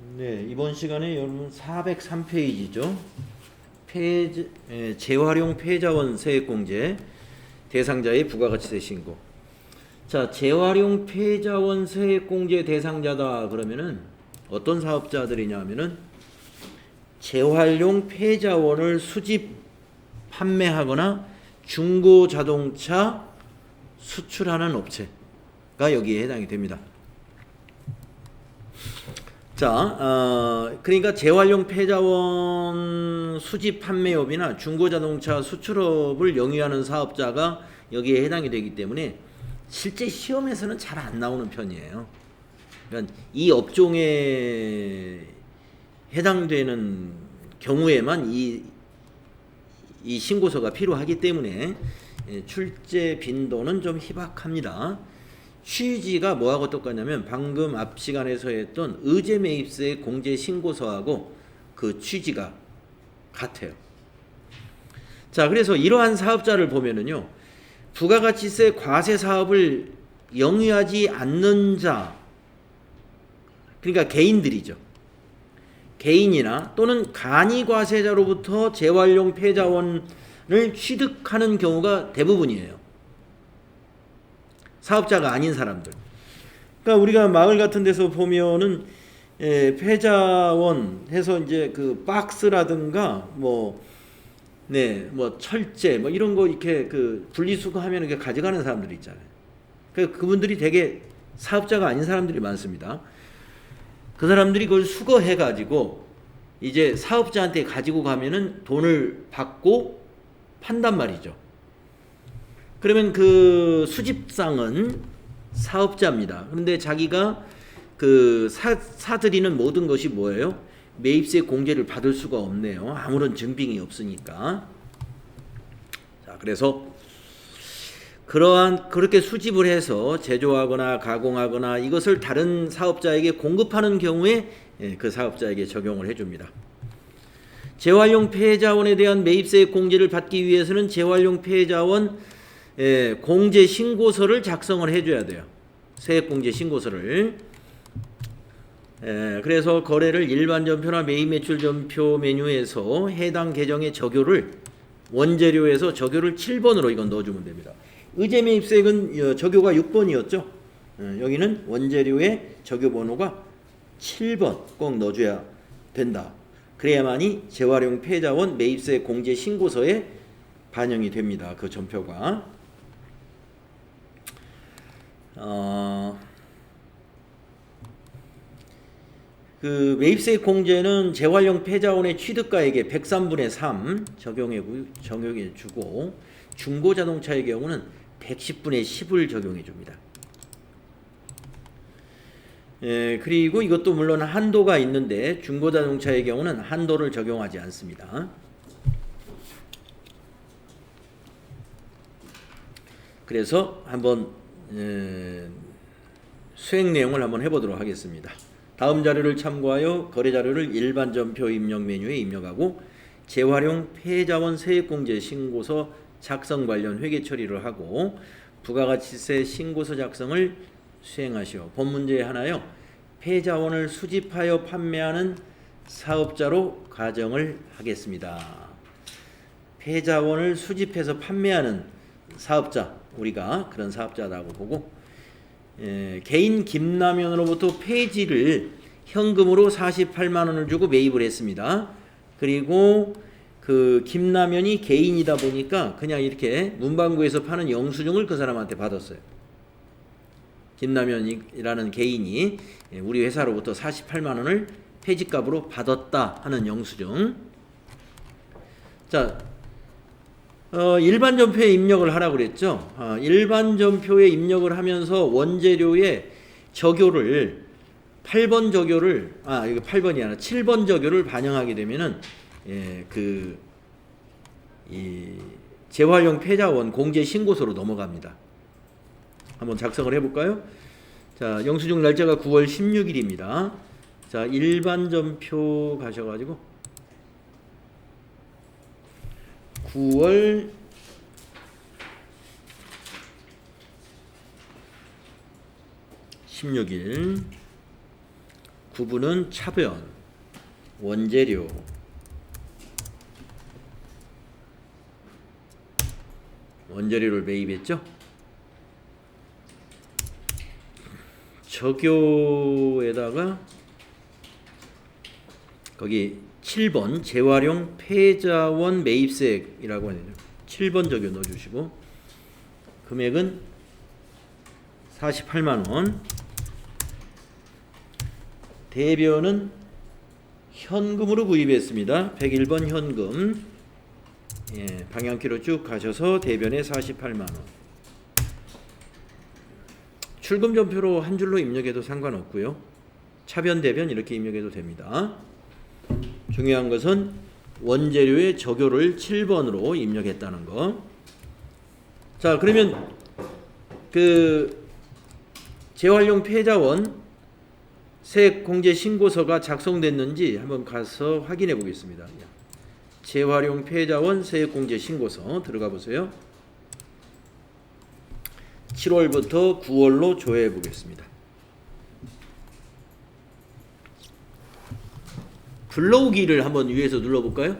네, 이번 시간에 여러분 403페이지죠. 재활용 폐자원 세액공제 대상자의 부가가치세 신고. 자, 재활용 폐자원 세액공제 대상자다 그러면은 어떤 사업자들이냐면은 재활용 폐자원을 수집 판매하거나 중고 자동차 수출하는 업체가 여기에 해당이 됩니다. 자, 그러니까 재활용 폐자원 수집 판매업이나 중고자동차 수출업을 영위하는 사업자가 여기에 해당이 되기 때문에 실제 시험에서는 잘 안 나오는 편이에요. 그러니까 이 업종에 해당되는 경우에만 이 신고서가 필요하기 때문에 출제 빈도는 좀 희박합니다. 취지가 뭐하고 똑같냐면 방금 앞 시간에서 했던 의제매입세 공제 신고서하고 그 취지가 같아요. 자, 그래서 이러한 사업자를 보면은요, 부가가치세 과세 사업을 영위하지 않는 자, 그러니까 개인들이죠. 개인이나 또는 간이과세자로부터 재활용 폐자원을 취득하는 경우가 대부분이에요. 사업자가 아닌 사람들. 그러니까 우리가 마을 같은 데서 보면은 폐자원 해서 이제 그 박스라든가 뭐 철제 뭐 이런 거 이렇게 그 분리수거하면 이렇게 가져가는 사람들이 있잖아요. 그러니까 그분들이 되게 사업자가 아닌 사람들이 많습니다. 그 사람들이 그걸 수거해 가지고 이제 사업자한테 가지고 가면은 돈을 받고 판단 말이죠. 그러면 그 수집상은 사업자입니다. 그런데 자기가 그 사들이는 모든 것이 뭐예요? 매입세 공제를 받을 수가 없네요. 아무런 증빙이 없으니까. 자, 그래서 그렇게 수집을 해서 제조하거나 가공하거나 이것을 다른 사업자에게 공급하는 경우에 그 사업자에게 적용을 해줍니다. 재활용 폐자원에 대한 매입세 공제를 받기 위해서는 재활용 폐자원 공제 신고서를 작성을 해줘야 돼요. 세액공제 신고서를. 그래서 거래를 일반전표나 매입매출전표 메뉴에서 해당 계정의 적요를 원재료에서 적요를 7번으로 이건 넣어주면 됩니다. 의제매입세액은 적요가 6번이었죠. 여기는 원재료의 적요번호가 7번 꼭 넣어줘야 된다. 그래야만이 재활용 폐자원 매입세 공제 신고서에 반영이 됩니다. 그 전표가. 그 매입세 공제는 재활용 폐자원의 취득가액의 103분의 3 적용해 주고 중고자동차의 경우는 110분의 10을 적용해 줍니다. 그리고 이것도 물론 한도가 있는데 중고자동차의 경우는 한도를 적용하지 않습니다. 그래서 한번 수행 내용을 한번 해보도록 하겠습니다. 다음 자료를 참고하여 거래 자료를 일반 전표 입력 메뉴에 입력하고 재활용 폐자원 세액공제 신고서 작성 관련 회계 처리를 하고 부가가치세 신고서 작성을 수행하시오. 본 문제 하나요. 폐자원을 수집하여 판매하는 사업자로 가정을 하겠습니다. 폐자원을 수집해서 판매하는 사업자, 우리가 그런 사업자라고 보고 개인 김남현으로부터 폐지를 현금으로 48만 원을 주고 매입을 했습니다. 그리고 그 김남현이 개인이다 보니까 그냥 이렇게 문방구에서 파는 영수증을 그 사람한테 받았어요. 김남현이라는 개인이 우리 회사로부터 48만 원을 폐지값으로 받았다 하는 영수증. 자, 일반 전표에 입력을 하라고 그랬죠. 일반 전표에 입력을 하면서 원재료의 적요를 8번 적요를 이거 8번이 아니라 7번 적요를 반영하게 되면은 이 재활용 폐자원 공제 신고서로 넘어갑니다. 한번 작성을 해볼까요? 자, 영수증 날짜가 9월 16일입니다. 자, 일반 전표 가셔가지고 9월 16일 구분은 차변, 원재료, 원재료를 매입했죠. 적요에다가 거기 7번 재활용 폐자원 매입세액이라고 하네요. 7번 적요 넣어주시고 금액은 48만 원. 대변은 현금으로 구입했습니다. 101번 현금. 예, 방향키로 쭉 가셔서 대변에 48만 원. 출금 전표로 한 줄로 입력해도 상관없고요. 차변 대변 이렇게 입력해도 됩니다. 중요한 것은 원재료의 적요를 7번으로 입력했다는 거. 자, 그러면 그 재활용 폐자원 세액공제 신고서가 작성됐는지 한번 가서 확인해 보겠습니다. 재활용 폐자원 세액공제 신고서 들어가 보세요. 7월부터 9월로 조회해 보겠습니다. 불러오기를 한번 위에서 눌러볼까요?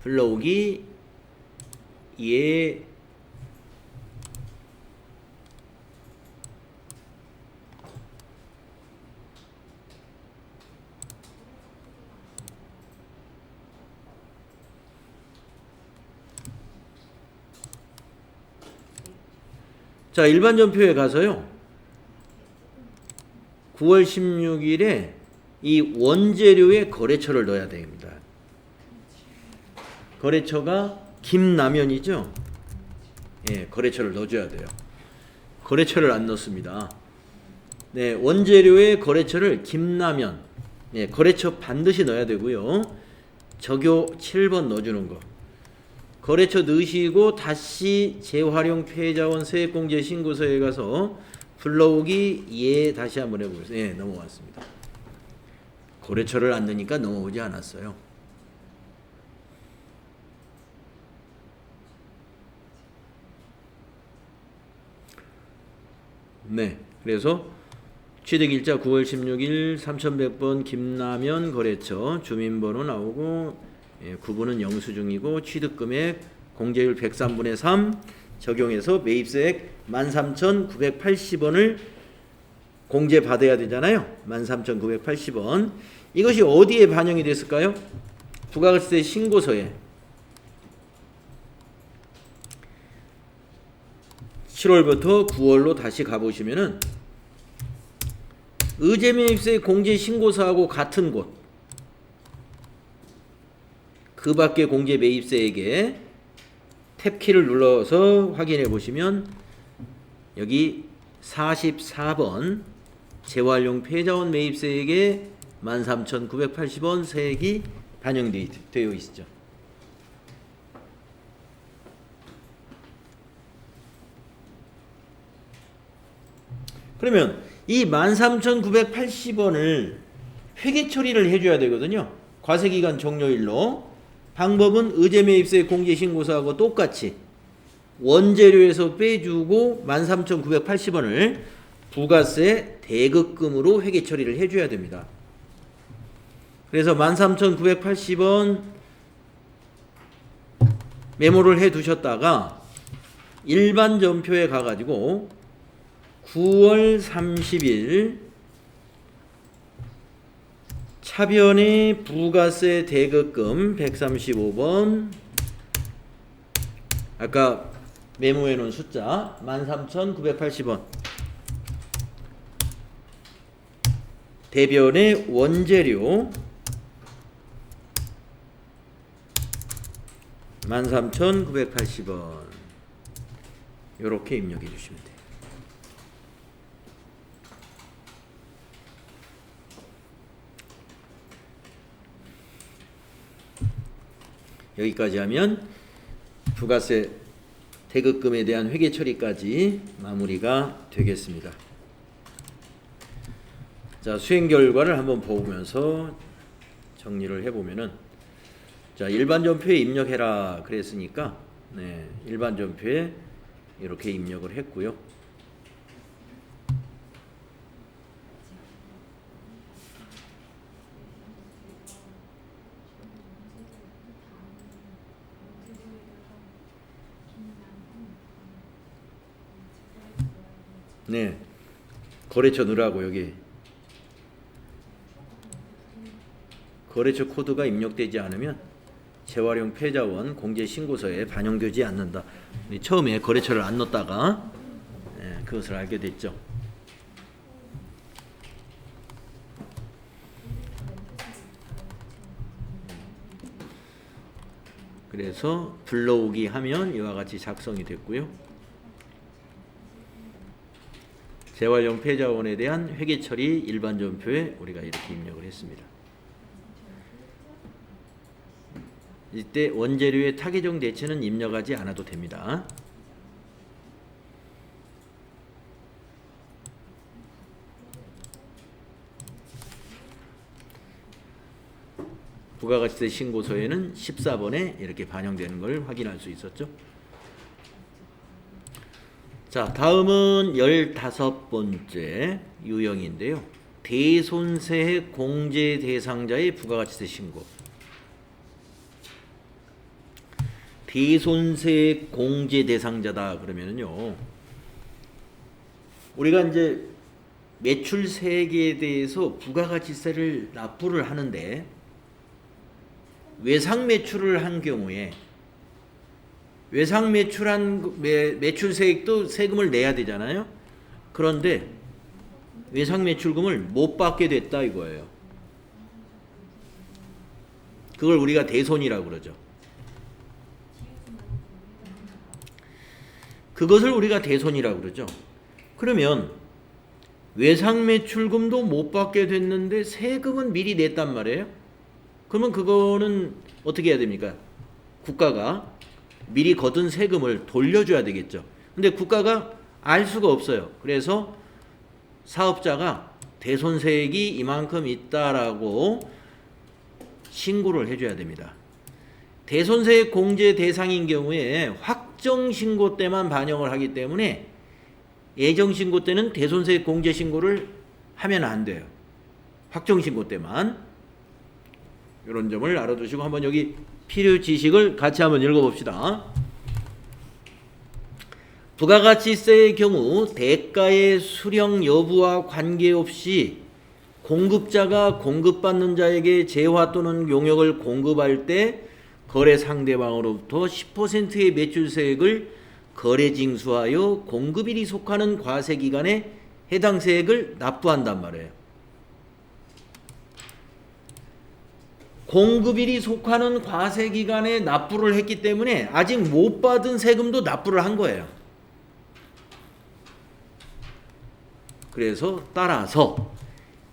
불러오기 예. 자, 일반 전표에 가서요. 9월 16일에 이 원재료의 거래처를 넣어야 됩니다. 거래처가 김라면이죠. 예, 거래처를 넣어줘야 돼요. 거래처를 안 넣습니다. 네, 원재료의 거래처를 김라면. 예, 거래처 반드시 넣어야 되고요. 적요 7번 넣어주는 거. 거래처 넣으시고 다시 재활용 폐자원 세액공제 신고서에 가서 불러오기 예 다시 한번 해보겠습니다. 예, 넘어왔습니다. 거래처를 안 넣으니까 넘어오지 않았어요. 네, 그래서 취득일자 9월 16일 3100번 김라면 거래처 주민번호 나오고 예, 구분은 영수증이고 취득금액 공제율 103분의 3 적용해서 매입세액 13,980원을 공제받아야 되잖아요. 13,980원. 이것이 어디에 반영이 됐을까요? 부가세 신고서에 7월부터 9월로 다시 가보시면은 의제매입세 공제 신고서하고 같은 곳 그 밖에 공제 매입세액에 탭키를 눌러서 확인해 보시면 여기 44번 재활용 폐자원 매입세액에 13,980원 세액이 반영되어 있죠. 그러면 이 13,980원을 회계 처리를 해줘야 되거든요. 과세기간 종료일로. 방법은 의제매입세 공제신고서하고 똑같이 원재료에서 빼주고 13,980원을 부가세 대급금으로 회계 처리를 해줘야 됩니다. 그래서 13,980원 메모를 해 두셨다가 일반 전표에 가가지고 9월 30일 차변의 부가세 대급금 135번 아까 메모해 놓은 숫자 13,980원 대변의 원재료 13,980원 이렇게 입력해 주시면 돼요. 여기까지 하면 부가세 대급금에 대한 회계 처리까지 마무리가 되겠습니다. 자, 수행 결과를 한번 보면서 정리를 해보면은 자, 일반 전표에 입력해라 그랬으니까 네, 일반 전표에 이렇게 입력을 했고요. 네, 거래처 넣으라고. 여기 거래처 코드가 입력되지 않으면 재활용 폐자원 공제 신고서에 반영되지 않는다. 처음에 거래처를 안 넣었다가 그것을 알게 됐죠. 그래서 불러오기 하면 이와 같이 작성이 됐고요. 재활용 폐자원에 대한 회계처리 일반전표에 우리가 이렇게 입력을 했습니다. 이때 원재료의 타계정 대체는 입력하지 않아도 됩니다. 부가가치세 신고서에는 14번에 이렇게 반영되는 걸 확인할 수 있었죠. 자, 다음은 15번째 유형인데요. 대손세액 공제 대상자의 부가가치세 신고. 대손세액 공제 대상자다 그러면은요, 우리가 이제 매출세액에 대해서 부가가치세를 납부를 하는데 외상 매출을 한 경우에 외상 매출한 매출세액도 세금을 내야 되잖아요. 그런데 외상 매출금을 못 받게 됐다 이거예요. 그걸 우리가 대손이라고 그러죠. 그것을 우리가 대손이라고 그러죠. 그러면 외상 매출금도 못 받게 됐는데 세금은 미리 냈단 말이에요. 그러면 그거는 어떻게 해야 됩니까? 국가가 미리 거둔 세금을 돌려줘야 되겠죠. 근데 국가가 알 수가 없어요. 그래서 사업자가 대손세액이 이만큼 있다라고 신고를 해줘야 됩니다. 대손세액 공제 대상인 경우에 확정신고 때만 반영을 하기 때문에 예정신고 때는 대손세액 공제 신고를 하면 안 돼요. 확정신고 때만. 이런 점을 알아두시고 한번 여기 필요 지식을 같이 한번 읽어봅시다. 부가가치세의 경우 대가의 수령 여부와 관계없이 공급자가 공급받는 자에게 재화 또는 용역을 공급할 때 거래 상대방으로부터 10%의 매출세액을 거래 징수하여 공급일이 속하는 과세기간에 해당 세액을 납부한단 말이에요. 공급일이 속하는 과세기간에 납부를 했기 때문에 아직 못 받은 세금도 납부를 한 거예요. 그래서 따라서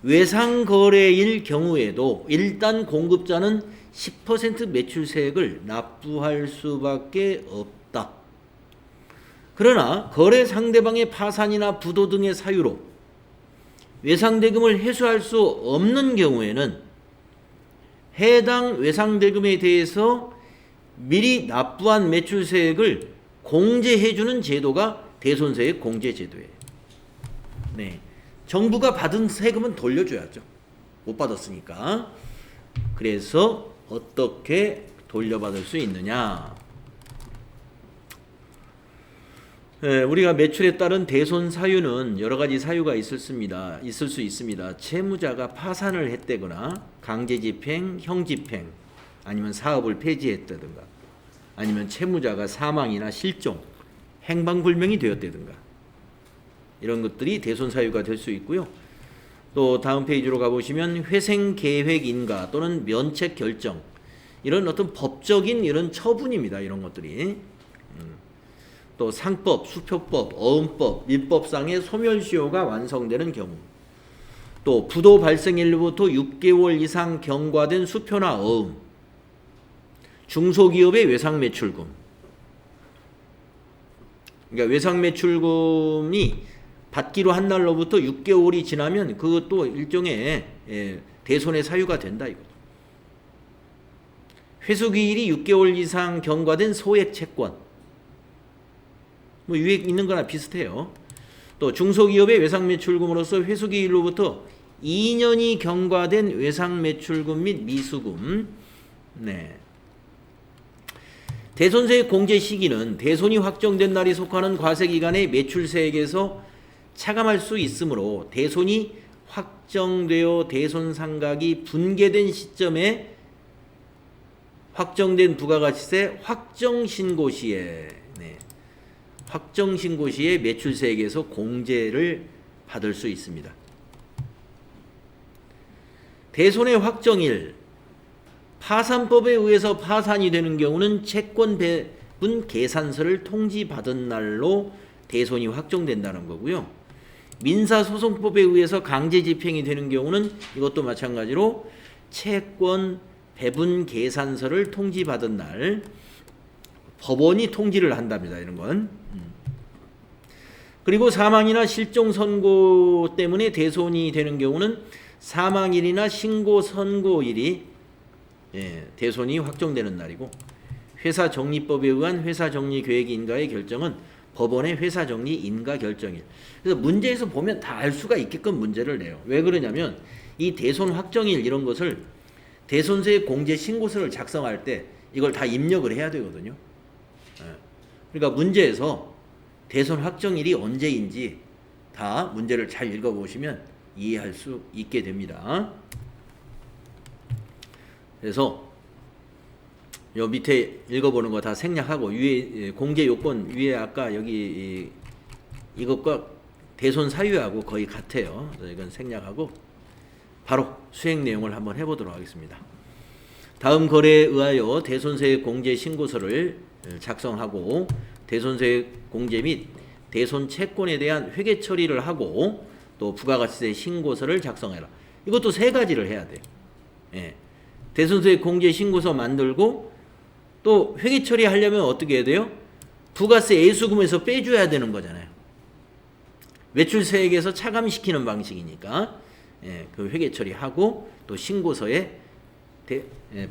외상거래일 경우에도 일단 공급자는 10% 매출세액을 납부할 수밖에 없다. 그러나 거래 상대방의 파산이나 부도 등의 사유로 외상대금을 회수할 수 없는 경우에는 해당 외상대금에 대해서 미리 납부한 매출세액을 공제해주는 제도가 대손세액 공제제도예요. 네, 정부가 받은 세금은 돌려줘야죠. 못 받았으니까. 그래서 어떻게 돌려받을 수 있느냐? 네, 우리가 매출에 따른 대손 사유는 여러 가지 사유가 있을 수 있습니다. 채무자가 파산을 했다거나 강제집행, 형집행, 아니면 사업을 폐지했다든가, 아니면 채무자가 사망이나 실종, 행방불명이 되었다든가, 이런 것들이 대손 사유가 될 수 있고요. 또 다음 페이지로 가보시면 회생계획 인가 또는 면책 결정, 이런 어떤 법적인 이런 처분입니다. 이런 것들이. 또 상법, 수표법, 어음법, 민법상의 소멸시효가 완성되는 경우, 또 부도 발생일로부터 6개월 이상 경과된 수표나 어음, 중소기업의 외상매출금. 그러니까 외상매출금이 받기로 한 날로부터 6개월이 지나면 그것도 일종의 대손의 사유가 된다 이거죠. 회수기일이 6개월 이상 경과된 소액 채권, 뭐 위에 있는 거나 비슷해요. 또 중소기업의 외상매출금으로서 회수기일로부터 2년이 경과된 외상매출금 및 미수금. 네. 대손세액 공제 시기는 대손이 확정된 날이 속하는 과세기간의 매출세액에서 차감할 수 있으므로 대손이 확정되어 대손상각이 분계된 시점에 확정된 부가가치세 확정신고 시에 확정신고 시에 매출세액에서 공제를 받을 수 있습니다. 대손의 확정일, 파산법에 의해서 파산이 되는 경우는 채권 배분 계산서를 통지받은 날로 대손이 확정된다는 거고요. 민사소송법에 의해서 강제 집행이 되는 경우는 이것도 마찬가지로 채권 배분 계산서를 통지받은 날 법원이 통지를 한답니다. 이런 건. 그리고 사망이나 실종 선고 때문에 대손이 되는 경우는 사망일이나 신고 선고일이 대손이 확정되는 날이고, 회사 정리법에 의한 회사 정리 계획 인가의 결정은 법원의 회사 정리 인가 결정일. 그래서 문제에서 보면 다 알 수가 있게끔 문제를 내요. 왜 그러냐면 이 대손 확정일 이런 것을 대손세 공제 신고서를 작성할 때 이걸 다 입력을 해야 되거든요. 그러니까 문제에서 대손 확정일이 언제인지 다 문제를 잘 읽어보시면 이해할 수 있게 됩니다. 그래서 요 밑에 읽어보는 거 다 생략하고 위에 공제 요건 위에 아까 여기 이것과 대손 사유하고 거의 같아요. 그래서 이건 생략하고 바로 수행 내용을 한번 해보도록 하겠습니다. 다음 거래에 의하여 대손세 공제 신고서를 작성하고 대손세 공제 및 대손 채권에 대한 회계 처리를 하고 또 부가가치세 신고서를 작성해라. 이것도 세 가지를 해야 돼요. 대손세 공제 신고서 만들고 또 회계 처리하려면 어떻게 해야 돼요? 부가세 애수금에서 빼줘야 되는 거잖아요. 매출세액에서 차감시키는 방식이니까 그 회계 처리하고 또 신고서에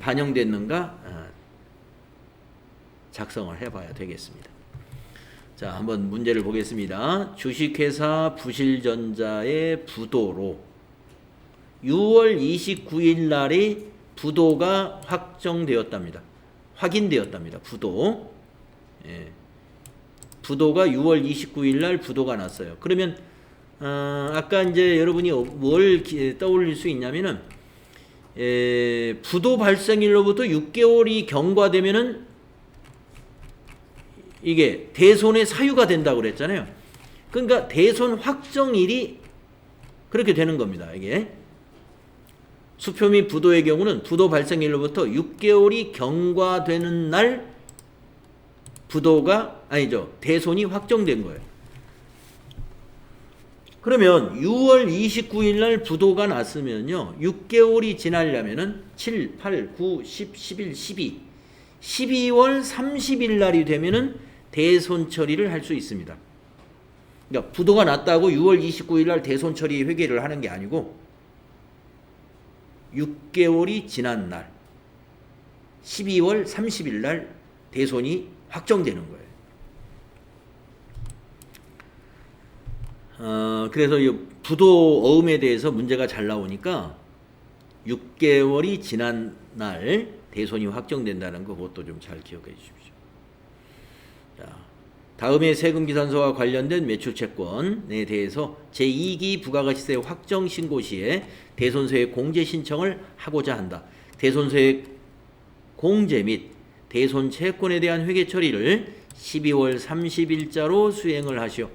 반영됐는가 작성을 해봐야 되겠습니다. 자, 한번 문제를 보겠습니다. 주식회사 부실전자의 부도로 6월 29일 날이 부도가 확정되었답니다. 확인되었답니다. 부도. 부도가 6월 29일 날 부도가 났어요. 그러면 아까 이제 여러분이 뭘 떠올릴 수 있냐면은 부도 발생일로부터 6개월이 경과되면은 이게 대손의 사유가 된다고 그랬잖아요. 그러니까 대손 확정일이 그렇게 되는 겁니다. 이게 수표 및 부도의 경우는 부도 발생일로부터 6개월이 경과되는 날 부도가 아니죠. 대손이 확정된 거예요. 그러면 6월 29일 날 부도가 났으면요. 6개월이 지나려면은 7, 8, 9, 10, 11, 12, 12월 30일 날이 되면은 대손 처리를 할 수 있습니다. 그러니까 부도가 났다고 6월 29일 날 대손 처리 회계를 하는 게 아니고 6개월이 지난 날 12월 30일 날 대손이 확정되는 거예요. 그래서 이 부도 어음에 대해서 문제가 잘 나오니까 6개월이 지난 날 대손이 확정된다는 거 그것도 좀 잘 기억해 주십시오. 자, 다음에 세금기산서와 관련된 매출채권에 대해서 제2기 부가가치세 확정신고 시에 대손세액 공제 신청을 하고자 한다. 대손세액 공제 및 대손채권에 대한 회계 처리를 12월 30일자로 수행을 하시오.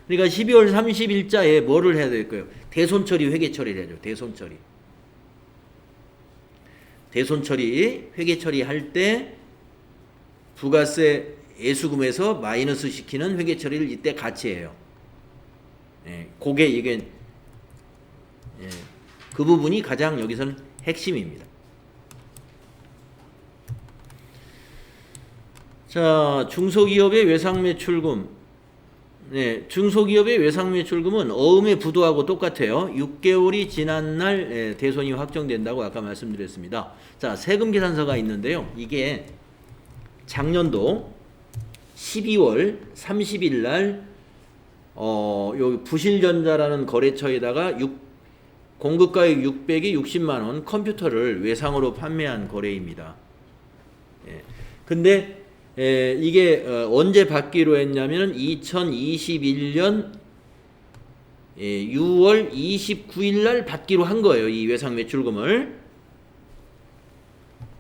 그러니까 12월 30일자에 뭐를 해야 될까요? 대손처리 회계 처리를 해야죠. 대손처리. 대손처리 회계 처리할 때 부가세 애수금에서 마이너스 시키는 회계 처리를 이때 같이 해요. 그게 이게 그 부분이 가장 여기서는 핵심입니다. 자, 중소기업의 외상매출금. 중소기업의 외상매출금은 어음의 부도하고 똑같아요. 6개월이 지난 날 대손이 확정된다고 아까 말씀드렸습니다. 자, 세금계산서가 있는데요. 이게 작년도 12월 30일 날 요 부실전자라는 거래처에다가 공급가액 600이 60만 원 컴퓨터를 외상으로 판매한 거래입니다. 근데 이게 언제 받기로 했냐면은 2021년 6월 29일 날 받기로 한 거예요. 이 외상 매출금을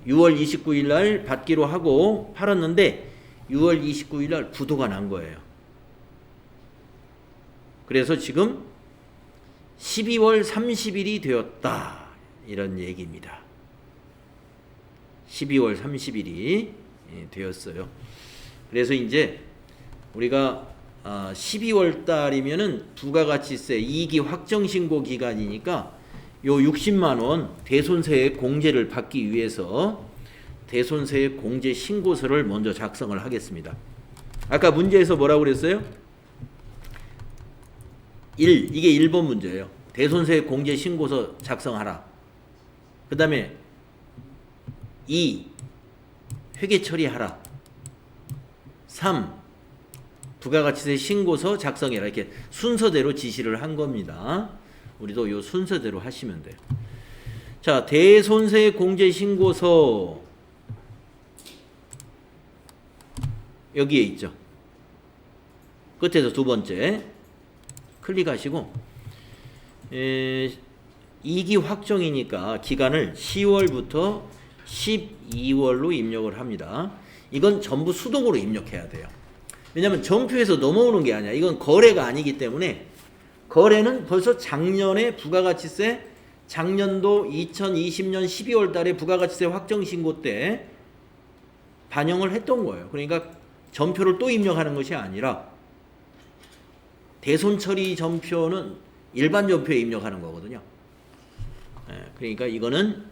6월 29일 날 받기로 하고 팔았는데 6월 29일 날 부도가 난 거예요. 그래서 지금 12월 30일이 되었다. 이런 얘기입니다. 12월 30일이 되었어요. 그래서 이제 우리가 12월 달이면은 부가가치세 이익이 확정신고 기간이니까 요 60만 원 대손세액 공제를 받기 위해서 대손세액 공제 신고서를 먼저 작성을 하겠습니다. 아까 문제에서 뭐라고 그랬어요? 1. 이게 1번 문제예요. 대손세액 공제 신고서 작성하라. 그 다음에 2. 회계 처리하라. 3. 부가가치세 신고서 작성해라. 이렇게 순서대로 지시를 한 겁니다. 우리도 요 순서대로 하시면 돼요. 자, 대손세액 공제 신고서 여기에 있죠. 끝에서 두 번째 클릭하시고 이익이 확정이니까 기간을 10월부터 12월로 입력을 합니다. 이건 전부 수동으로 입력해야 돼요. 왜냐하면 전표에서 넘어오는 게 아니야. 이건 거래가 아니기 때문에 거래는 벌써 작년에 부가가치세 작년도 2020년 12월 달에 부가가치세 확정신고 때 반영을 했던 거예요. 그러니까 전표를 또 입력하는 것이 아니라 대손처리 전표는 일반 전표에 입력하는 거거든요. 그러니까 이거는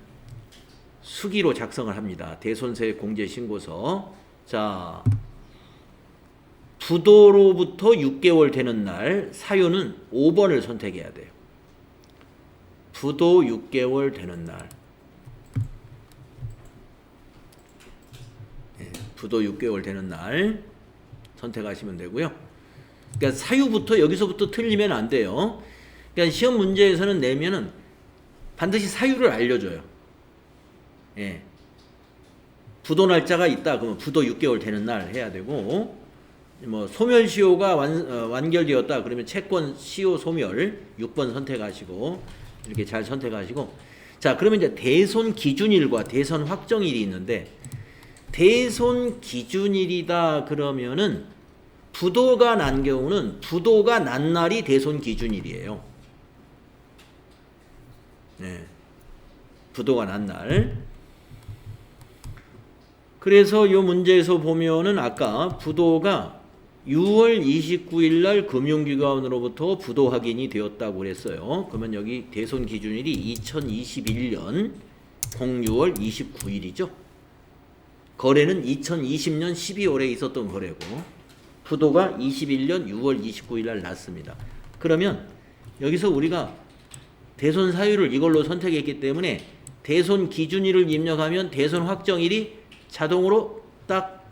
수기로 작성을 합니다. 대손세액 공제 신고서. 자, 부도로부터 6개월 되는 날 사유는 5번을 선택해야 돼요. 부도 6개월 되는 날. 부도 6개월 되는 날 선택하시면 되고요. 그러니까 사유부터 여기서부터 틀리면 안 돼요. 그러니까 시험 문제에서는 내면은 반드시 사유를 알려줘요. 예. 부도 날짜가 있다. 그러면 부도 6개월 되는 날 해야 되고, 뭐 소멸시효가 완결되었다. 그러면 채권 시효 소멸 6번 선택하시고 이렇게 잘 선택하시고, 자, 그러면 이제 대손 기준일과 대손 확정일이 있는데 대손 기준일이다 그러면은 부도가 난 경우는 부도가 난 날이 대손 기준일이에요. 네. 부도가 난 날. 그래서 이 문제에서 보면은 아까 부도가 6월 29일 날 금융기관으로부터 부도 확인이 되었다고 그랬어요. 그러면 여기 대손 기준일이 2021년 06월 29일이죠. 거래는 2020년 12월에 있었던 거래고 부도가 21년 6월 29일 날 났습니다. 그러면 여기서 우리가 대손 사유를 이걸로 선택했기 때문에 대손 기준일을 입력하면 대손 확정일이 자동으로 딱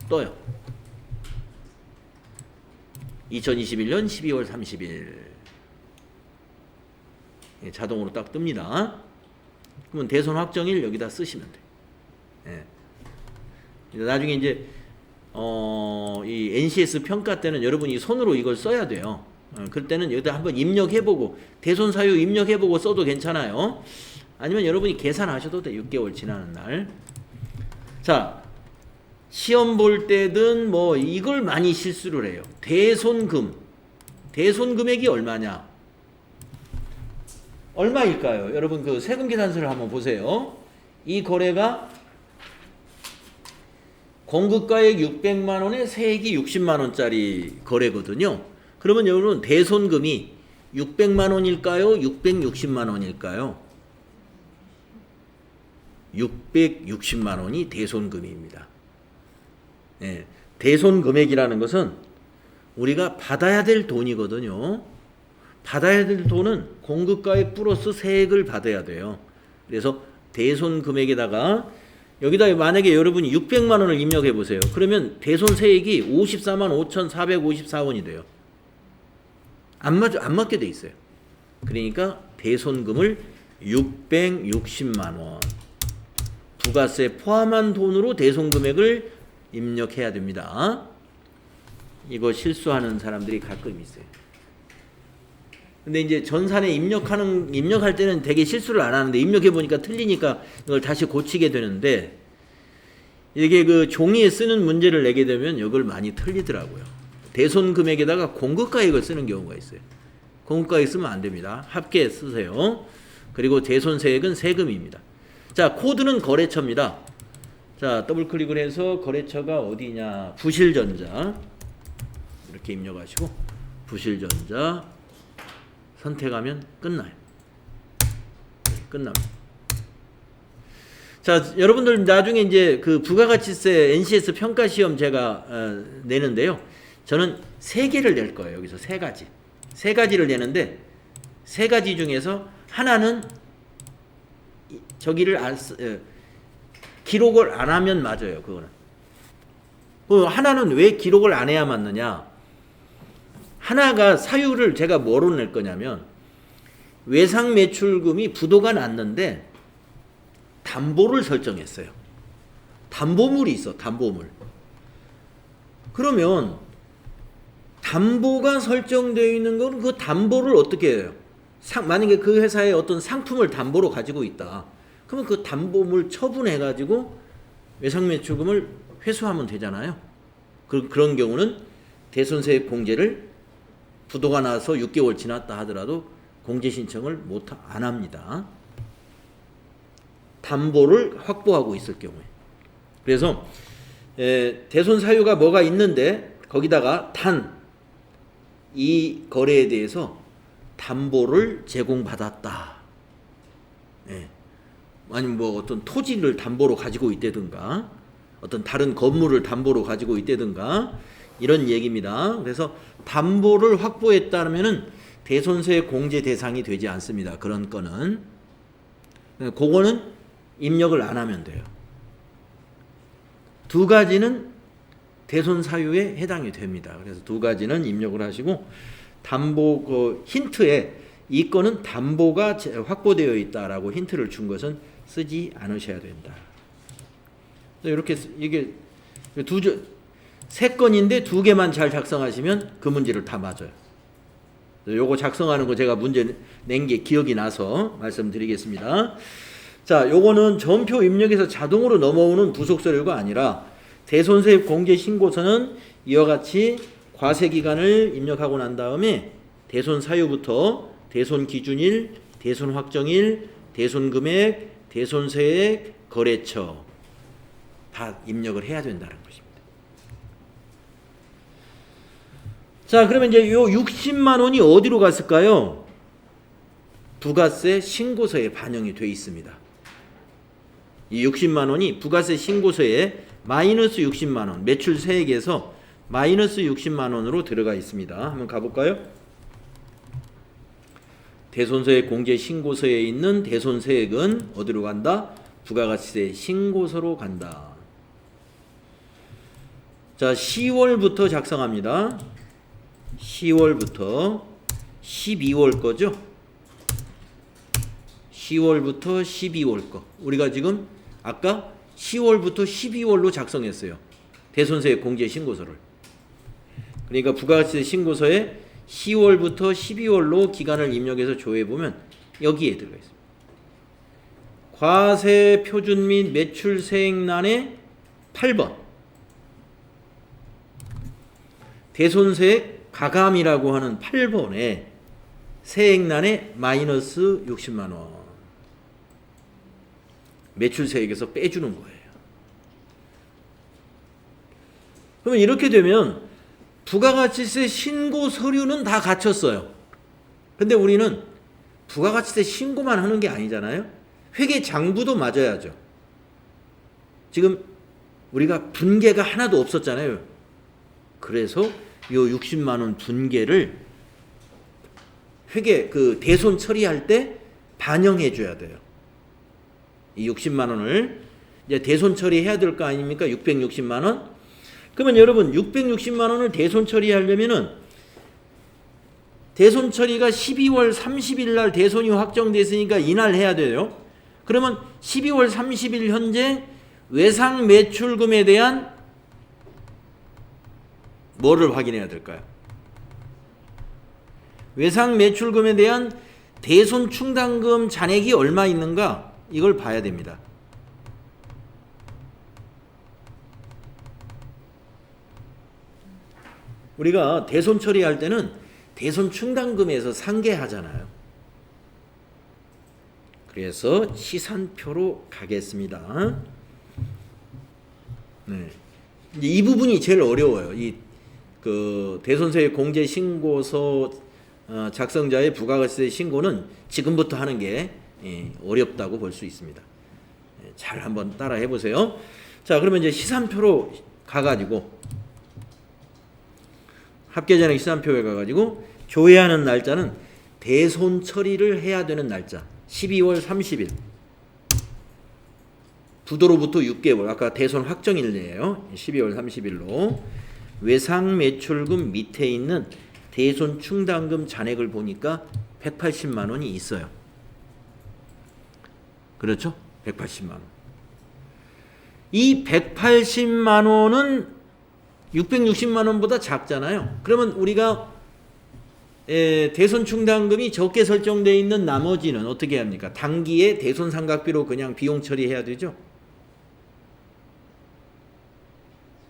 떠요. 2021년 12월 30일 자동으로 딱 뜹니다. 그러면 대손 확정일 여기다 쓰시면 돼요. 예. 나중에 이제 이 NCS 평가 때는 여러분이 손으로 이걸 써야 돼요. 그럴 때는 여기다 한번 입력해보고 대손 사유 입력해보고 써도 괜찮아요. 아니면 여러분이 계산하셔도 돼. 6개월 지나는 날. 자, 시험 볼 때든 뭐 이걸 많이 실수를 해요. 대손금. 대손 금액이 얼마냐? 얼마일까요? 여러분 그 세금 계산서를 한번 보세요. 이 거래가 공급가액 600만 원에 세액이 60만 원짜리 거래거든요. 그러면 여러분 대손금이 600만 원일까요? 660만 원일까요? 660만 원이 대손금입니다. 예, 대손금액이라는 것은 우리가 받아야 될 돈이거든요. 받아야 될 돈은 공급가액 플러스 세액을 받아야 돼요. 그래서 대손금액에다가 여기다 만약에 여러분이 600만 원을 입력해 보세요. 그러면 대손 세액이 54만 5,454원이 돼요. 안 맞게 돼 있어요. 그러니까 대손금을 660만 원 부가세 포함한 돈으로 대손금액을 입력해야 됩니다. 이거 실수하는 사람들이 가끔 있어요. 근데 이제 전산에 입력할 때는 되게 실수를 안 하는데 입력해 보니까 틀리니까 이걸 다시 고치게 되는데, 이게 그 종이에 쓰는 문제를 내게 되면 이걸 많이 틀리더라고요. 대손 금액에다가 공급가액을 쓰는 경우가 있어요. 공급가액 쓰면 안 됩니다. 합계 쓰세요. 그리고 대손세액은 세금입니다. 자, 코드는 거래처입니다. 자, 더블 클릭을 해서 거래처가 어디냐? 부실전자. 이렇게 입력하시고 부실전자 선택하면 끝나요. 끝납니다. 자, 여러분들 나중에 이제 그 부가가치세 NCS 평가 시험 제가 내는데요. 저는 3개를 낼 거예요. 여기서 3가지. 3가지를 내는데 3가지 중에서 하나는 저기를 기록을 안 하면 맞아요. 그거는. 하나는 왜 기록을 안 해야 맞느냐? 하나가 사유를 제가 뭐로 낼 거냐면 외상 매출금이 부도가 났는데 담보를 설정했어요. 담보물이 있어. 담보물. 그러면 담보가 설정되어 있는 건 그 담보를 어떻게 해요? 만약에 그 회사에 어떤 상품을 담보로 가지고 있다. 그러면 그 담보물 처분해 가지고 외상 매출금을 회수하면 되잖아요. 그런 경우는 대손세액 공제를 부도가 나서 6개월 지났다 하더라도 공제 신청을 안 합니다. 담보를 확보하고 있을 경우에. 그래서 대손 사유가 뭐가 있는데 거기다가 이 거래에 대해서 담보를 제공받았다. 아니면 뭐 어떤 토지를 담보로 가지고 있다든가 어떤 다른 건물을 담보로 가지고 있다든가 이런 얘기입니다. 그래서 담보를 확보했다면은 대손세 공제 대상이 되지 않습니다. 그런 건은. 그거는 입력을 안 하면 돼요. 2가지는 대손 사유에 해당이 됩니다. 그래서 2가지는 입력을 하시고 담보 그 힌트에 이 건은 담보가 확보되어 있다라고 힌트를 준 것은 쓰지 않으셔야 된다. 이렇게 이게 3건인데 2개만 잘 작성하시면 그 문제를 다 맞아요. 요거 작성하는 거 제가 문제 낸 게 기억이 나서 말씀드리겠습니다. 자, 요거는 전표 입력에서 자동으로 넘어오는 부속 서류가 아니라 대손세액 공제 신고서는 이와 같이 과세 기간을 입력하고 난 다음에 대손 사유부터 대손 기준일, 대손 확정일, 대손 금액, 대손세액, 거래처 다 입력을 해야 된다는 것입니다. 자, 그러면 이제 요 60만 원이 어디로 갔을까요? 부가세 신고서에 반영이 되어 있습니다. 이 60만 원이 부가세 신고서에 마이너스 60만 원, 매출 세액에서 마이너스 60만 원으로 들어가 있습니다. 한번 가볼까요? 대손세액 공제 신고서에 있는 대손세액은 어디로 간다? 부가가치세 신고서로 간다. 자, 10월부터 작성합니다. 10월부터 12월 거죠? 10월부터 12월 거. 우리가 지금 아까 10월부터 12월로 작성했어요. 대손세액 공제 신고서를. 그러니까 부가가치세 신고서에 10월부터 12월로 기간을 입력해서 조회해보면 여기에 들어가 있습니다. 과세 표준 및 매출 세액란의 8번. 대손세액 가감이라고 하는 8번에 세액란에 마이너스 60만 원. 매출세액에서 빼주는 거예요. 그러면 이렇게 되면 부가가치세 신고 서류는 다 갖췄어요. 근데 우리는 부가가치세 신고만 하는 게 아니잖아요. 회계 장부도 맞아야죠. 지금 우리가 분계가 하나도 없었잖아요. 그래서 요 60만 원 분계를 회계 그 대손 처리할 때 반영해 줘야 돼요. 이 60만 원을 이제 대손 처리해야 될 거 아닙니까? 660만 원. 그러면 여러분 660만 원을 대손 처리하려면은 대손 처리가 12월 30일 날 대손이 확정됐으니까 이날 해야 돼요. 그러면 12월 30일 현재 외상 매출금에 대한 뭐를 확인해야 될까요? 외상 매출금에 대한 대손 충당금 잔액이 얼마 있는가 이걸 봐야 됩니다. 우리가 대손 처리할 때는 대손 충당금에서 상계하잖아요. 그래서 시산표로 가겠습니다. 네. 이제 이 부분이 제일 어려워요. 대손세액 공제 신고서 작성자의 부가가치세 신고는 지금부터 하는 게 어렵다고 볼 수 있습니다. 잘 한번 따라 해보세요. 자, 그러면 이제 시산표로 가가지고 합계잔액 시산표에 가가지고 조회하는 날짜는 대손 처리를 해야 되는 날짜 12월 30일 부도로부터 6개월 아까 대손 확정일이에요. 12월 30일로 외상 매출금 밑에 있는 대손 충당금 잔액을 보니까 180만 원이 있어요. 그렇죠? 180만 원. 이 180만 원은 660만 원보다 작잖아요. 그러면 우리가 대손 충당금이 적게 설정되어 있는 나머지는 어떻게 합니까? 당기에 대손 삼각비로 그냥 비용 처리해야 되죠.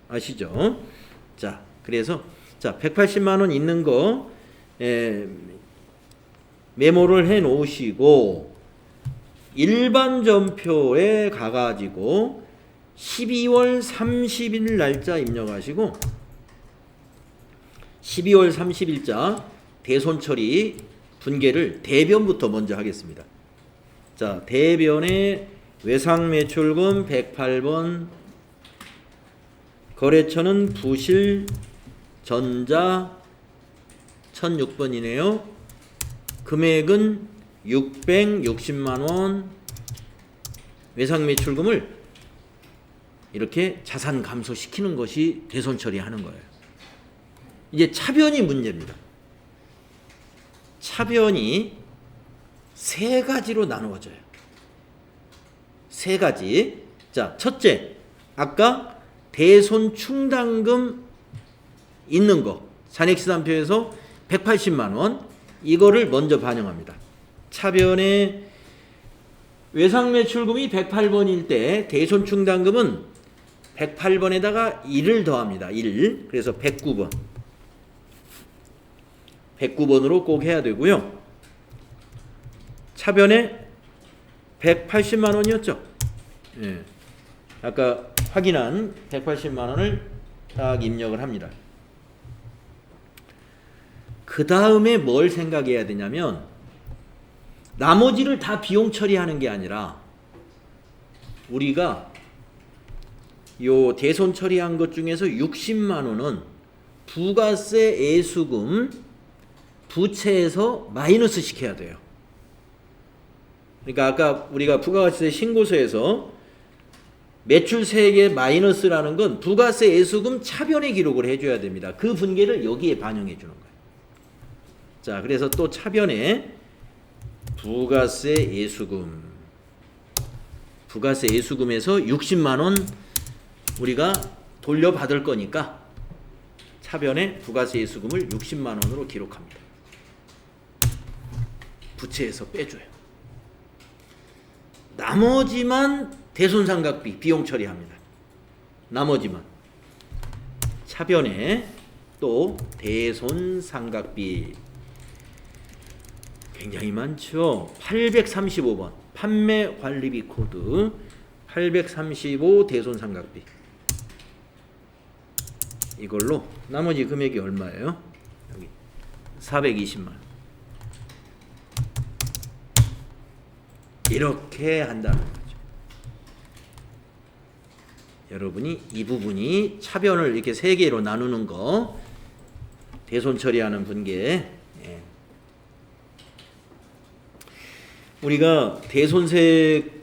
아시죠? 자, 그래서 180만 원 있는 거 메모를 해 놓으시고 일반 전표에 가가지고 12월 30일 날짜 입력하시고 12월 30일자 대손 처리 분계를 대변부터 먼저 하겠습니다. 자, 대변에 외상 매출금 108번, 거래처는 부실 전자 1006번이네요. 금액은 660만 원. 외상 매출금을 이렇게 자산 감소시키는 것이 대손 처리하는 거예요. 이제 차변이 문제입니다. 차변이 세 가지로 나누어져요. 세 가지. 자, 첫째, 아까 대손 충당금 있는 거 잔액시산표에서 180만 원 이거를 먼저 반영합니다. 차변에 외상 매출금이 108번일 때 대손 충당금은 108번에다가 1을 더합니다. 1. 그래서 109번. 109번으로 꼭 해야 되고요. 차변에 180만 원이었죠. 예. 아까 확인한 180만 원을 딱 입력을 합니다. 그 다음에 뭘 생각해야 되냐면 나머지를 다 비용 처리하는 게 아니라 우리가 요 대손 처리한 것 중에서 60만 원은 부가세 애수금 부채에서 마이너스 시켜야 돼요. 그러니까 아까 우리가 부가가치세 신고서에서 매출세액의 마이너스라는 건 부가세 애수금 차변에 기록을 해줘야 됩니다. 그 분계를 여기에 반영해 주는 거예요. 자, 그래서 또 차변에 부가세 애수금, 부가세 애수금에서 60만 원 우리가 돌려받을 거니까 차변에 부가세 애수금을 60만 원으로 기록합니다. 부채에서 빼줘요. 나머지만 대손삼각비 비용 처리합니다. 나머지만. 차변에 또 대손삼각비 굉장히 많죠. 835번 판매관리비 코드 835 대손삼각비 이걸로 나머지 금액이 얼마예요? 여기 420만 원. 이렇게 한다는 거죠. 여러분이 이 부분이 차변을 이렇게 세 개로 나누는 거 대손 처리하는 분계 우리가 대손세액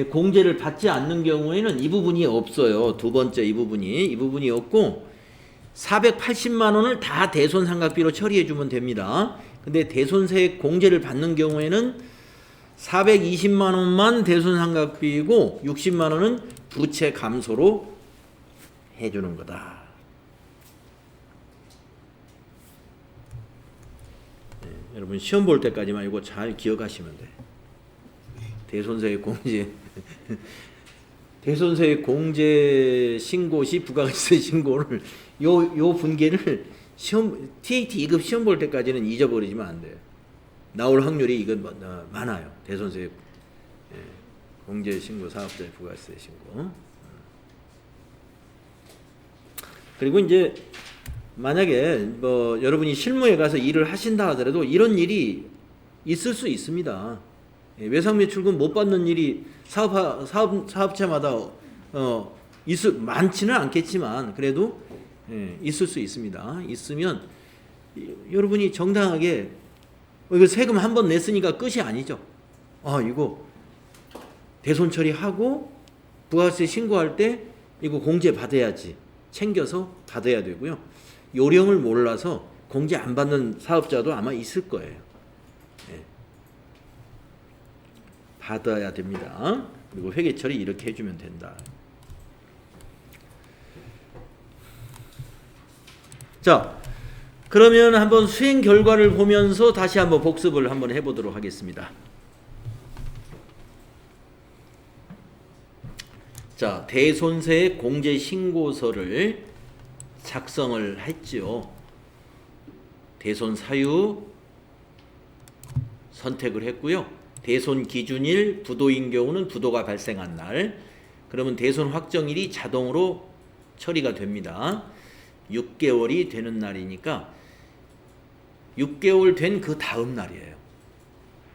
공제를 받지 않는 경우에는 이 부분이 없어요. 두 번째 이 부분이 없고 480만 원을 다 대손삼각비로 처리해 주면 됩니다. 근데 대손세액 공제를 받는 경우에는 420만 원만 대손삼각비이고 60만 원은 부채 감소로 해주는 거다. 여러분 시험 볼 때까지만 이거 잘 기억하시면 돼. 대손세액 공제 대손세액 공제 신고 시 부가가치세 신고를 요 분계를 시험 TAT 2급 시험 볼 때까지는 잊어버리시면 안 돼요. 나올 확률이 이건 많아요. 대손세액 공제 신고 사업자의 부가가치세 신고. 그리고 이제 만약에 뭐 여러분이 실무에 가서 일을 하신다 하더라도 이런 일이 있을 수 있습니다. 외상매출금 못 받는 일이 사업체마다 많지는 않겠지만 그래도 있을 수 있습니다. 있으면 여러분이 정당하게 이거 세금 한 번 냈으니까 끝이 아니죠. 이거 대손 처리하고 부가세 신고할 때 이거 공제 받아야지. 챙겨서 받아야 되고요. 요령을 몰라서 공제 안 받는 사업자도 아마 있을 거예요. 받아야 됩니다. 그리고 회계 처리 이렇게 해주면 된다. 자, 그러면 한번 수행 결과를 보면서 다시 한번 복습을 한번 해보도록 하겠습니다. 자, 대손세액 공제 신고서를 작성을 했죠. 대손 사유 선택을 했고요. 대손 기준일 부도인 경우는 부도가 발생한 날, 그러면 대손 확정일이 자동으로 처리가 됩니다. 6개월이 되는 날이니까 6개월 된 그 다음 날이에요.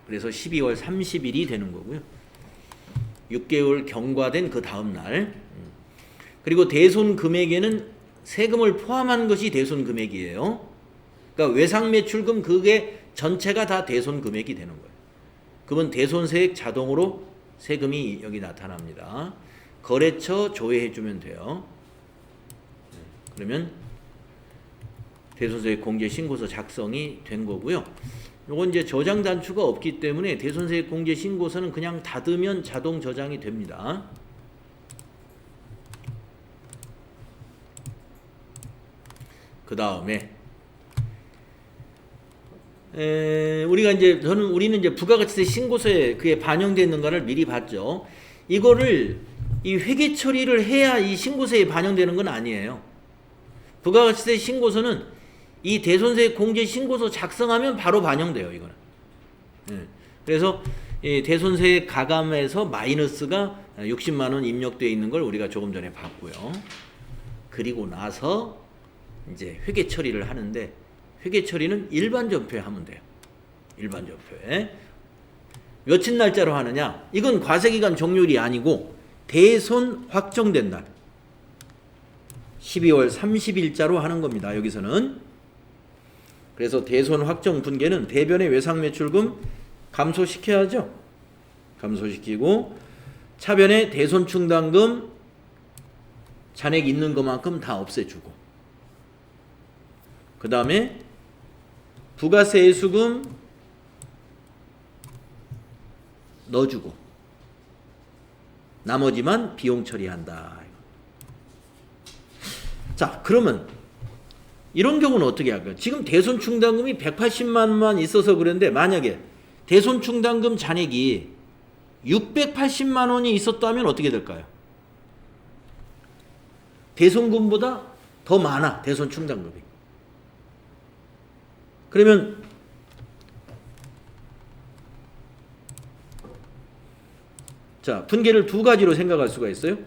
그래서 12월 30일이 되는 거고요. 6개월 경과된 그 다음 날. 그리고 대손 금액에는 세금을 포함한 것이 대손 금액이에요. 그러니까 외상매출금 그게 전체가 다 대손 금액이 되는 거예요. 그러면 대손세액 자동으로 세금이 여기 나타납니다. 거래처 조회해 주면 돼요. 그러면 대손세액 공제 신고서 작성이 된 거고요. 요건 이제 저장 단추가 없기 때문에 대손세액 공제 신고서는 그냥 닫으면 자동 저장이 됩니다. 그 다음에 우리는 이제 부가가치세 신고서에 그게 반영되어 있는가를 미리 봤죠. 이거를 이 회계 처리를 해야 이 신고서에 반영되는 건 아니에요. 부가가치세 신고서는 이 대손세액 공제 신고서 작성하면 바로 반영돼요. 이거는. 그래서 이 대손세액 가감에서 마이너스가 60만 원 입력되어 있는 걸 우리가 조금 전에 봤고요. 그리고 나서 이제 회계 처리를 하는데 회계 처리는 일반 전표에 하면 돼요. 일반 전표에. 며칠 날짜로 하느냐? 이건 과세기간 종료일이 아니고 대손 확정된 날. 12월 30일자로 하는 겁니다. 여기서는. 그래서 대손 확정 분계는 대변의 외상매출금 감소시켜야죠. 감소시키고 차변의 대손 충당금 잔액 있는 것만큼 다 없애주고 그 다음에 부가세 예수금 넣어주고 나머지만 비용 처리한다. 자, 그러면 이런 경우는 어떻게 할까요? 지금 대손 충당금이 180만 원만 있어서 그런데 만약에 대손 충당금 잔액이 680만 원이 있었다면 어떻게 될까요? 대손금보다 더 많아. 대손 충당금이. 그러면 자, 분계를 두 가지로 생각할 수가 있어요.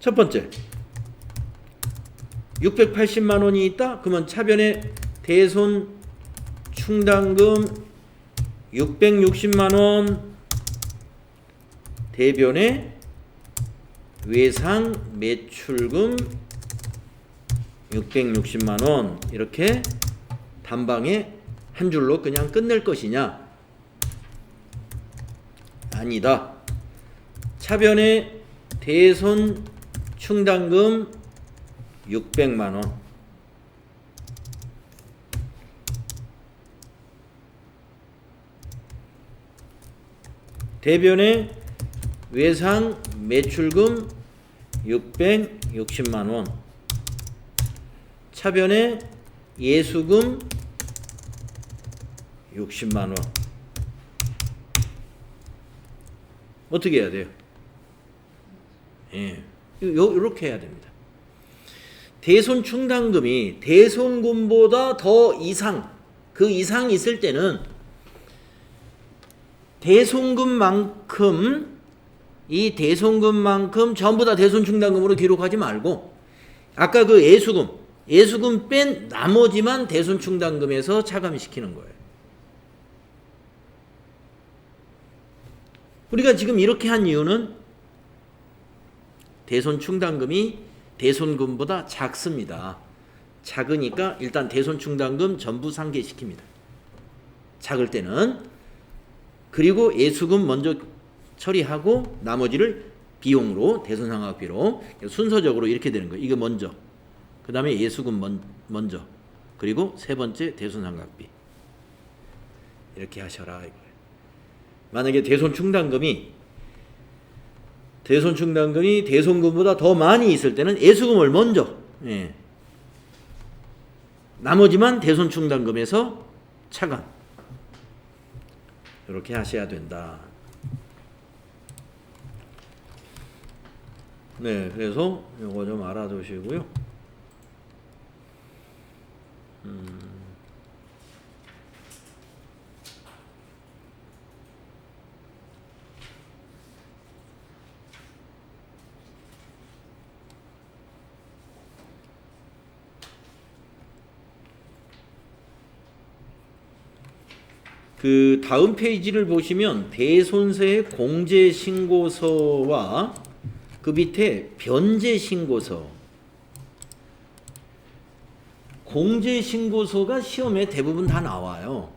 첫 번째, 680만 원이 있다? 그러면 차변에 대손 충당금 660만 원, 대변에 외상 매출금 660만 원 이렇게 단방에 한 줄로 그냥 끝낼 것이냐? 아니다. 차변에 대손 충당금 600만 원, 대변에 외상 매출금 660만 원, 차변에 예수금 60만 원. 어떻게 해야 돼요? 예. 요렇게 해야 됩니다. 대손 충당금이 대손금보다 더 이상, 그 이상 있을 때는 대손금만큼, 이 대손금만큼 전부 다 대손 충당금으로 기록하지 말고 아까 그 예수금 뺀 나머지만 대손 충당금에서 차감시키는 거예요. 우리가 지금 이렇게 한 이유는 대손 충당금이 대손금보다 작습니다. 작으니까 일단 대손 충당금 전부 상계시킵니다. 작을 때는. 그리고 예수금 먼저 처리하고 나머지를 비용으로, 대손상각비로 순서적으로 이렇게 되는 거예요. 이게 먼저, 그 다음에 예수금 먼저, 그리고 세 번째 대손상각비. 이렇게 하셔라 이거예요. 만약에 대손 충당금이 대손금보다 더 많이 있을 때는 예수금을 먼저, 예, 나머지만 대손 충당금에서 차감. 이렇게 하셔야 된다. 네, 그래서 이거 좀 알아두시고요. 그 다음 페이지를 보시면 대손세 공제신고서와 그 밑에 변제신고서. 공제신고서가 시험에 대부분 다 나와요.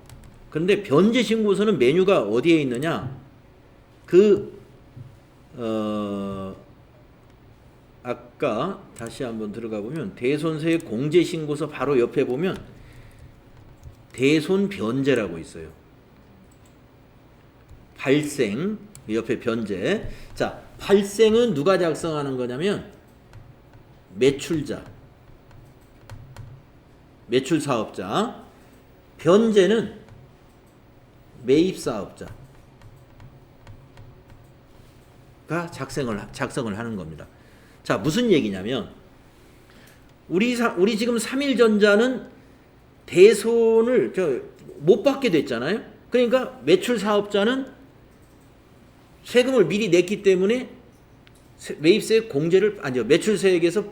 그런데 변제신고서는 메뉴가 어디에 있느냐? 아까 다시 한번 들어가 보면 대손세 공제신고서 바로 옆에 보면 대손변제라고 있어요. 발생, 옆에 변제. 자, 발생은 누가 작성하는 거냐면 매출자, 매출사업자. 변제는 매입사업자가 작성을 하는 겁니다. 자, 무슨 얘기냐면 우리 지금 3일전자는 대손을 못 받게 됐잖아요. 그러니까 매출사업자는 세금을 미리 냈기 때문에 매입세 공제를, 아니요, 매출세액에서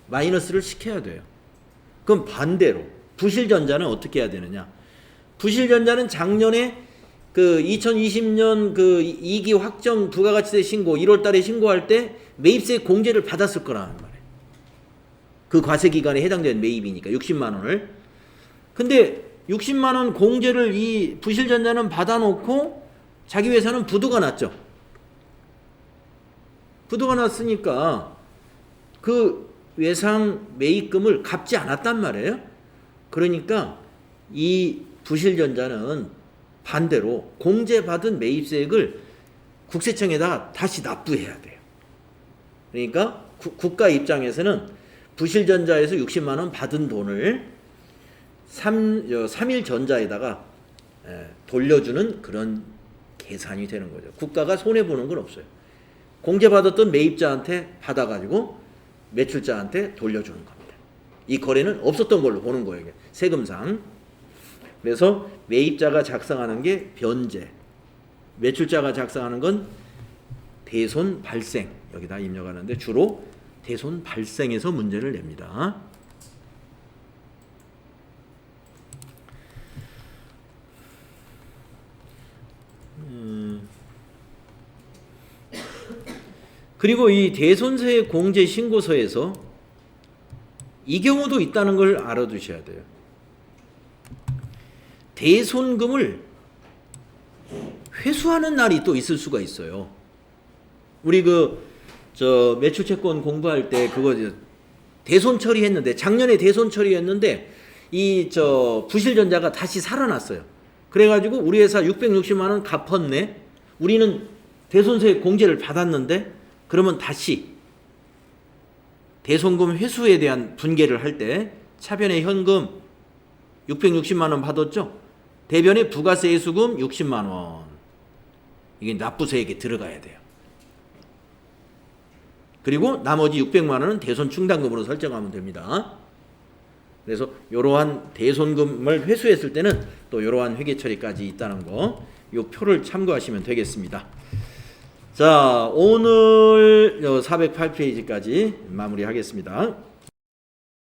마이너스를 시켜야 돼요. 그럼 반대로 부실전자는 어떻게 해야 되느냐? 부실전자는 작년에 그 2020년 그 2기 확정 부가가치세 신고 1월 달에 신고할 때 매입세 공제를 받았을 거라는 말이에요. 그 과세 기간에 해당되는 매입이니까 60만 원을. 근데 60만 원 공제를 이 부실전자는 받아놓고 자기 회사는 부도가 났죠. 부도가 났으니까 그 외상 매입금을 갚지 않았단 말이에요. 그러니까 이 부실전자는 반대로 공제받은 매입세액을 국세청에다가 다시 납부해야 돼요. 그러니까 국가 입장에서는 부실전자에서 60만 원 받은 돈을 3일전자에다가 돌려주는 그런 계산이 되는 거죠. 국가가 손해보는 건 없어요. 공제받았던 매입자한테 받아가지고 매출자한테 돌려주는 겁니다. 이 거래는 없었던 걸로 보는 거예요. 세금상. 그래서 매입자가 작성하는 게 변제, 매출자가 작성하는 건 대손 발생. 여기다 입력하는데 주로 대손 발생에서 문제를 냅니다. 그리고 이 대손세 공제 신고서에서 이 경우도 있다는 걸 알아두셔야 돼요. 대손금을 회수하는 날이 또 있을 수가 있어요. 우리 매출채권 공부할 때 그거 대손 처리했는데, 작년에 대손 처리했는데 이 부실전자가 다시 살아났어요. 그래가지고 우리 회사 660만 원 갚았네. 우리는 대손세 공제를 받았는데, 그러면 다시 대손금 회수에 대한 분계를 할 때 차변의 현금 660만 원 받았죠? 대변에 부가세 예수금 60만 원. 이게 납부세액에 들어가야 돼요. 그리고 나머지 600만 원은 대손 충당금으로 설정하면 됩니다. 그래서 이러한 대손금을 회수했을 때는 또 이러한 회계 처리까지 있다는 거, 이 표를 참고하시면 되겠습니다. 자, 오늘 408페이지까지 마무리하겠습니다.